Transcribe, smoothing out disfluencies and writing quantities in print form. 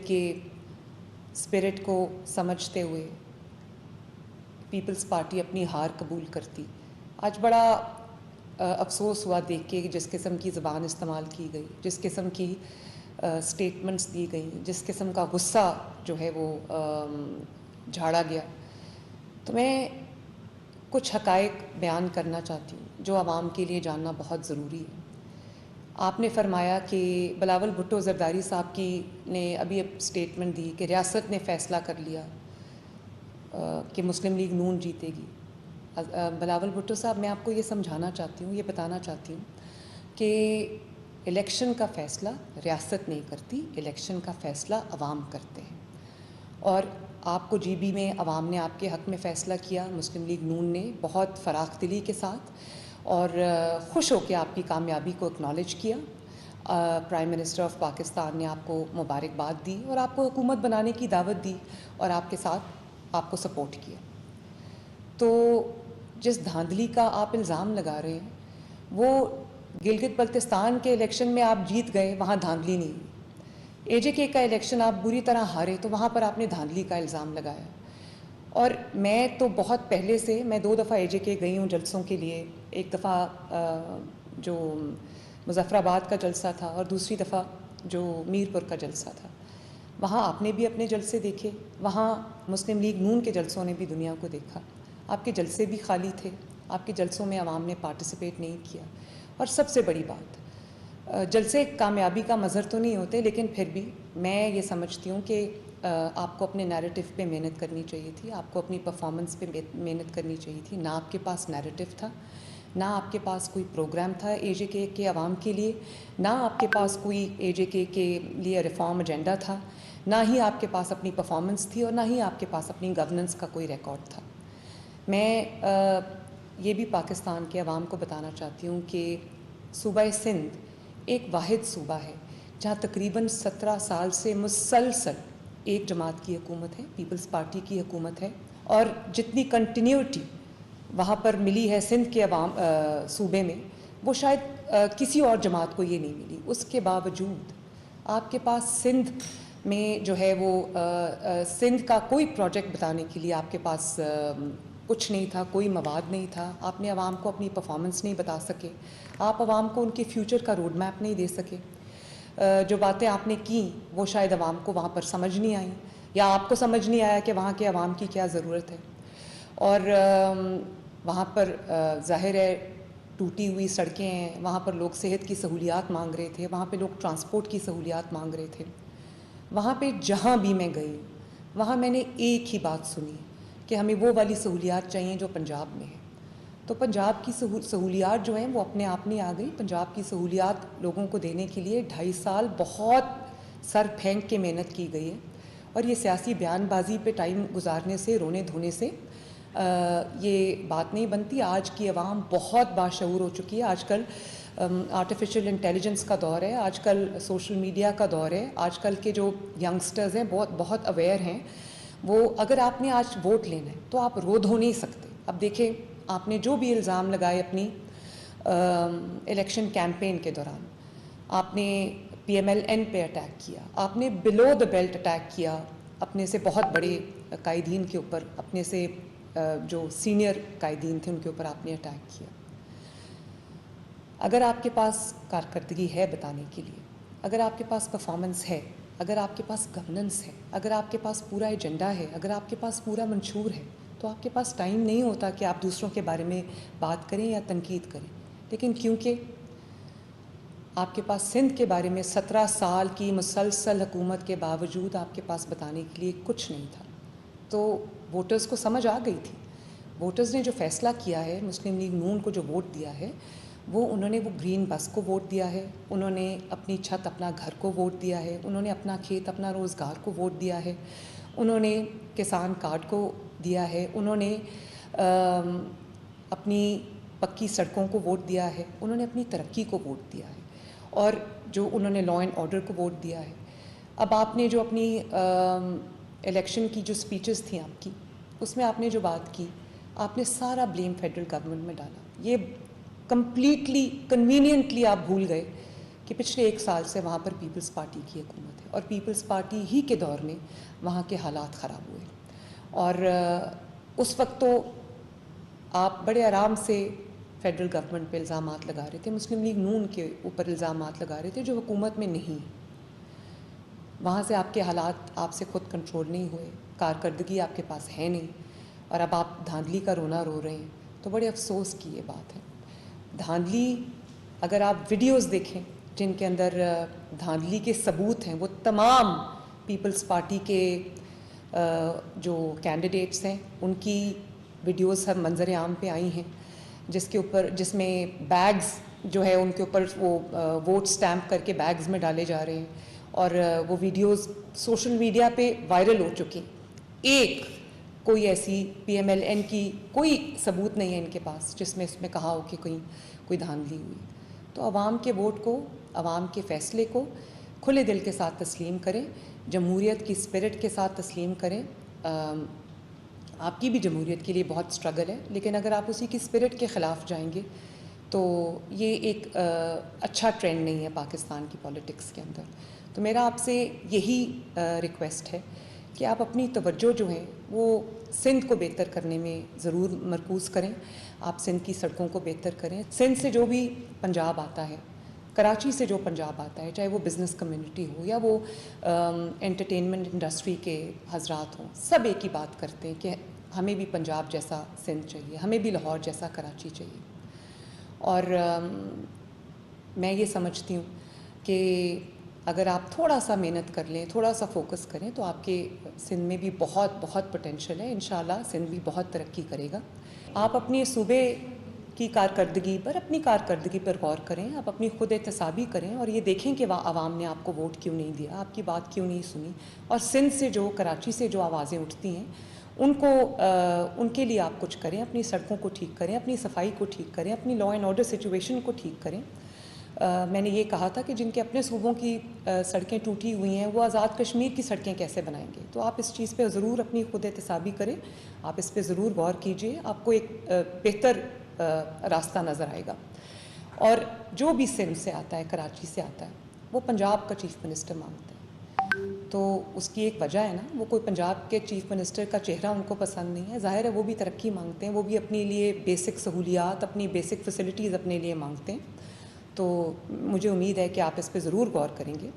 کے اسپرٹ کو سمجھتے ہوئے پیپلز پارٹی اپنی ہار قبول کرتی. آج بڑا افسوس ہوا دیکھ کے کہ جس قسم کی زبان استعمال کی گئی, جس قسم کی اسٹیٹمنٹس دی گئیں, جس قسم کا غصہ جو ہے وہ جھاڑا گیا. تو میں کچھ حقائق بیان کرنا چاہتی ہوں جو عوام کے لیے جاننا بہت ضروری ہے. آپ نے فرمایا کہ بلاول بھٹو زرداری صاحب کی نے ابھی اسٹیٹمنٹ دی کہ ریاست نے فیصلہ کر لیا کہ مسلم لیگ نون جیتے گی. بلاول بھٹو صاحب, میں آپ کو یہ سمجھانا چاہتی ہوں, یہ بتانا چاہتی ہوں کہ الیکشن کا فیصلہ ریاست نہیں کرتی, الیکشن کا فیصلہ عوام کرتے ہیں. اور آپ کو جی بی میں عوام نے آپ کے حق میں فیصلہ کیا, مسلم لیگ نون نے بہت فراخ دلی کے ساتھ اور خوش ہو کے آپ کی کامیابی کو اکنالج کیا. پرائم منسٹر آف پاکستان نے آپ کو مبارکباد دی اور آپ کو حکومت بنانے کی دعوت دی اور آپ کے ساتھ آپ کو سپورٹ کیا. تو جس دھاندلی کا آپ الزام لگا رہے ہیں وہ گلگت بلتستان کے الیکشن میں آپ جیت گئے, وہاں دھاندلی نہیں. اے جے کے کا الیکشن آپ بری طرح ہارے تو وہاں پر آپ نے دھاندلی کا الزام لگایا. اور میں تو بہت پہلے سے, میں 2 دفعہ اے جے کے گئی ہوں جلسوں کے لیے. ایک دفعہ جو مظفر آباد کا جلسہ تھا اور دوسری دفعہ جو میر پور کا جلسہ تھا. وہاں آپ نے بھی اپنے جلسے دیکھے, وہاں مسلم لیگ نون کے جلسوں نے بھی دنیا کو دیکھا. آپ کے جلسے بھی خالی تھے, آپ کے جلسوں میں عوام نے پارٹیسپیٹ نہیں کیا. اور سب سے بڑی بات, جلسے کامیابی کا مظہر تو نہیں ہوتے, لیکن پھر بھی میں یہ سمجھتی ہوں کہ آپ کو اپنے نیریٹو پہ محنت کرنی چاہیے تھی, آپ کو اپنی پرفارمنس پہ محنت کرنی چاہیے تھی. نہ آپ کے پاس نیریٹو تھا, نہ آپ کے پاس کوئی پروگرام تھا اے جے کے عوام کے لیے, نہ آپ کے پاس کوئی اے جے کے لیے ریفارم ایجنڈا تھا, نہ ہی آپ کے پاس اپنی پرفارمنس تھی, اور نہ ہی آپ کے پاس اپنی گورننس کا کوئی ریکارڈ تھا. میں یہ بھی پاکستان کے عوام کو بتانا چاہتی ہوں کہ صوبہ سندھ ایک واحد صوبہ ہے جہاں تقریباً 17 سال سے مسلسل ایک جماعت کی حکومت ہے, پیپلز پارٹی کی حکومت ہے. اور جتنی کنٹینیوٹی وہاں پر ملی ہے سندھ کے عوام صوبے میں, وہ شاید کسی اور جماعت کو یہ نہیں ملی. اس کے باوجود آپ کے پاس سندھ میں جو ہے وہ سندھ کا کوئی پروجیکٹ بتانے کے لیے آپ کے پاس کچھ نہیں تھا, کوئی مواد نہیں تھا. آپ نے عوام کو اپنی پرفارمنس نہیں بتا سکے, آپ عوام کو ان کے فیوچر کا روڈ میپ نہیں دے سکے. جو باتیں آپ نے کیں وہ شاید عوام کو وہاں پر سمجھ نہیں آئیں, یا آپ کو سمجھ نہیں آیا کہ وہاں کے عوام کی کیا ضرورت ہے. اور وہاں پر ظاہر ہے ٹوٹی ہوئی سڑکیں ہیں, وہاں پر لوگ صحت کی سہولیات مانگ رہے تھے, وہاں پہ لوگ ٹرانسپورٹ کی سہولیات مانگ رہے تھے. وہاں پہ جہاں بھی میں گئی وہاں میں نے ایک ہی بات سنی کہ ہمیں وہ والی سہولیات چاہیے جو پنجاب میں ہے. تو پنجاب کی سہولیات جو ہیں وہ اپنے آپ نہیں آ گئی. پنجاب کی سہولیات لوگوں کو دینے کے لیے 2.5 سال بہت سر پھینک کے محنت کی گئی ہے. اور یہ سیاسی بیان بازی پہ ٹائم گزارنے سے, رونے دھونے سے یہ بات نہیں بنتی. آج کی عوام بہت باشعور ہو چکی ہے. آج کل آرٹیفیشل انٹیلیجنس کا دور ہے, آج کل سوشل میڈیا کا دور ہے. آج کل کے جو ینگسٹرز ہیں بہت اویئر ہیں. وہ اگر آپ نے آج ووٹ لینا ہے تو آپ رو دھو نہیں سکتے. اب دیکھیں, آپ نے جو بھی الزام لگائے اپنی الیکشن کیمپین کے دوران, آپ نے پی ایم ایل این پہ اٹیک کیا, آپ نے بلو دا بیلٹ اٹیک کیا اپنے سے بہت بڑے قائدین کے اوپر, اپنے سے جو سینئر قائدین تھے ان کے اوپر آپ نے اٹیک کیا. اگر آپ کے پاس کارکردگی ہے بتانے کے لیے, اگر آپ کے پاس پرفارمنس ہے, اگر آپ کے پاس گورننس ہے, اگر آپ کے پاس پورا ایجنڈا ہے, اگر آپ کے پاس پورا منشور ہے, تو آپ کے پاس ٹائم نہیں ہوتا کہ آپ دوسروں کے بارے میں بات کریں یا تنقید کریں. لیکن کیونکہ آپ کے پاس سندھ کے بارے میں 17 سال کی مسلسل حکومت کے باوجود آپ کے پاس بتانے کے لیے کچھ نہیں تھا, تو ووٹرز کو سمجھ آ گئی تھی. ووٹرز نے جو فیصلہ کیا ہے, مسلم لیگ نون کو جو ووٹ دیا ہے, انہوں نے وہ گرین بس کو ووٹ دیا ہے, انہوں نے اپنی چھت اپنا گھر کو ووٹ دیا ہے, انہوں نے اپنا کھیت اپنا روزگار کو ووٹ دیا ہے, انہوں نے کسان کارڈ کو دیا ہے, انہوں نے اپنی پکی سڑکوں کو ووٹ دیا ہے, انہوں نے اپنی ترقی کو ووٹ دیا ہے, اور جو انہوں نے لا اینڈ آرڈر کو ووٹ دیا ہے. اب آپ نے جو اپنی الیکشن کی جو سپیچز تھیں آپ کی, اس میں آپ نے جو بات کی, آپ نے سارا بلیم فیڈرل گورنمنٹ میں ڈالا. یہ کمپلیٹلی کنوینئنٹلی آپ بھول گئے کہ پچھلے 1 سال سے وہاں پر پیپلز پارٹی کی حکومت ہے اور پیپلز پارٹی ہی کے دور میں وہاں کے حالات خراب ہوئے. اور اس وقت تو آپ بڑے آرام سے فیڈرل گورنمنٹ پہ الزامات لگا رہے تھے, مسلم لیگ نون کے اوپر الزامات لگا رہے تھے جو حکومت میں نہیں. وہاں سے آپ کے حالات آپ سے خود کنٹرول نہیں ہوئے, کارکردگی آپ کے پاس ہے نہیں, اور اب آپ دھاندلی کا رونا رو رہے ہیں. تو بڑے افسوس کی یہ بات ہے. دھاندلی, اگر آپ ویڈیوز دیکھیں جن کے اندر دھاندلی کے ثبوت ہیں, وہ تمام پیپلز پارٹی کے جو کینڈیڈیٹس ہیں ان کی ویڈیوز ہر منظر عام پہ آئی ہیں, جس میں بیگز جو ہے ان کے اوپر وہ ووٹ سٹیمپ کر کے بیگز میں ڈالے جا رہے ہیں, اور وہ ویڈیوز سوشل میڈیا پہ وائرل ہو چکی. ایک کوئی ایسی پی ایم ایل این کی کوئی ثبوت نہیں ہے ان کے پاس جس میں اس میں کہا ہو کہ کوئی دھاندلی ہوئی. تو عوام کے ووٹ کو, عوام کے فیصلے کو کھلے دل کے ساتھ تسلیم کریں, جمہوریت کی اسپرٹ کے ساتھ تسلیم کریں. آپ کی بھی جمہوریت کے لیے بہت اسٹرگل ہے, لیکن اگر آپ اسی کی اسپرٹ کے خلاف جائیں گے تو یہ ایک اچھا ٹرینڈ نہیں ہے پاکستان کی پولیٹکس کے اندر. تو میرا آپ سے یہی ریکویسٹ ہے کہ آپ اپنی توجہ جو ہے وہ سندھ کو بہتر کرنے میں ضرور مرکوز کریں. آپ سندھ کی سڑکوں کو بہتر کریں. سندھ سے جو بھی پنجاب آتا ہے, کراچی سے جو پنجاب آتا ہے, چاہے وہ بزنس کمیونٹی ہو یا وہ انٹرٹینمنٹ انڈسٹری کے حضرات ہوں, سب ایک ہی بات کرتے ہیں کہ ہمیں بھی پنجاب جیسا سندھ چاہیے, ہمیں بھی لاہور جیسا کراچی چاہیے. اور میں یہ سمجھتی ہوں کہ اگر آپ تھوڑا سا محنت کر لیں, تھوڑا سا فوکس کریں, تو آپ کے سندھ میں بھی بہت بہت پوٹینشیل ہے. انشاءاللہ سندھ بھی بہت ترقی کرے گا. آپ اپنے صوبے کی کارکردگی پر, اپنی کارکردگی پر غور کریں, آپ اپنی خود احتسابی کریں اور یہ دیکھیں کہ عوام نے آپ کو ووٹ کیوں نہیں دیا, آپ کی بات کیوں نہیں سنی. اور سندھ سے جو, کراچی سے جو آوازیں اٹھتی ہیں ان کے لیے آپ کچھ کریں. اپنی سڑکوں کو ٹھیک کریں, اپنی صفائی کو ٹھیک کریں, اپنی لا اینڈ آرڈر سچویشن کو ٹھیک کریں. میں نے یہ کہا تھا کہ جن کے اپنے صوبوں کی سڑکیں ٹوٹی ہوئی ہیں وہ آزاد کشمیر کی سڑکیں کیسے بنائیں گے. تو آپ اس چیز پہ ضرور اپنی خود احتسابی کریں, آپ اس پہ ضرور غور کیجئے, آپ کو ایک بہتر راستہ نظر آئے گا. اور جو بھی سندھ سے آتا ہے, کراچی سے آتا ہے, وہ پنجاب کا چیف منسٹر مانگتا ہے. تو اس کی ایک وجہ ہے نا, وہ کوئی پنجاب کے چیف منسٹر کا چہرہ ان کو پسند نہیں ہے. ظاہر ہے وہ بھی ترقی مانگتے ہیں, وہ بھی اپنے لیے بیسک سہولیات, اپنی بیسک فیسلٹیز اپنے لیے مانگتے ہیں. تو مجھے امید ہے کہ آپ اس پہ ضرور غور کریں گے.